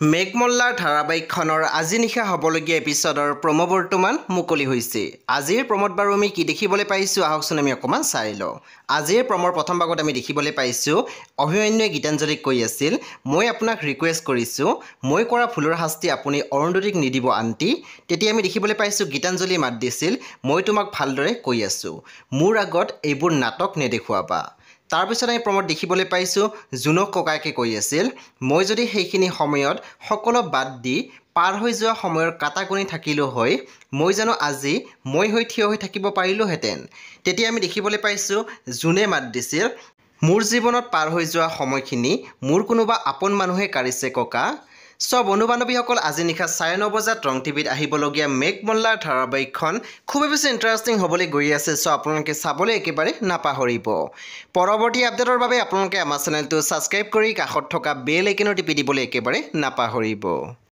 মেঘমল্লাৰ ধাৰাবাহিকখনৰ আজি নিশা হ'বলগীয়া এপিছডৰ প্ৰমো বৰ্তমান মুকলি হৈছে। আজিৰ প্ৰমোত বাৰু আমি কি দেখিবলৈ পাইছোঁ আহকচোন আমি অকণমান চাই লওঁ। আজিৰ প্ৰমৰ প্ৰথম ভাগত আমি দেখিবলৈ পাইছোঁ অভিমন্যুৱে গীতাঞ্জলীক কৈ আছিল, মই আপোনাক ৰিকুৱেষ্ট কৰিছোঁ, মই কৰা ভুলৰ শাস্তি আপুনি অৰুন্ধতীক নিদিব আণ্টি। তেতিয়া আমি দেখিবলৈ পাইছোঁ গীতাঞ্জলীয়ে মাত দিছিল, মই তোমাক ভালদৰে কৈ আছোঁ, মোৰ আগত এইবোৰ নাটক নেদেখুৱাবা। তাৰপিছত আমি প্ৰমোত দেখিবলৈ পাইছোঁ জুনক ককায়েকে কৈ আছিল, মই যদি সেইখিনি সময়ত সকলো বাদ দি পাৰ হৈ যোৱা সময়ৰ কাটাকণি থাকিলোঁ হয়, মই জানো আজি মই হৈ থিয় হৈ থাকিব পাৰিলোহেঁতেন। তেতিয়া আমি দেখিবলৈ পাইছোঁ জুনে মাত দিছিল, মোৰ জীৱনত পাৰ হৈ যোৱা সময়খিনি মোৰ কোনোবা আপোন মানুহে কাঢ়িছে ককা। বন্ধু বান্ধৱীসকল, আজি নিশা 9:30 বজাত ৰং টিভিত আহিবলগীয়া মেঘমল্লাৰ ধাৰাবাহিকখন খুবেই বেছি ইণ্টাৰেষ্টিং হ'বলৈ গৈ আছে। আপোনালোকে চাবলৈ একেবাৰে নাপাহৰিব। পৰৱৰ্তী আপডেটৰ বাবে আপোনালোকে আমাৰ চেনেলটো ছাবস্ক্ৰাইব কৰি কাষত থকা বেল আইকনো টিপি দিবলৈ একেবাৰে নাপাহৰিব।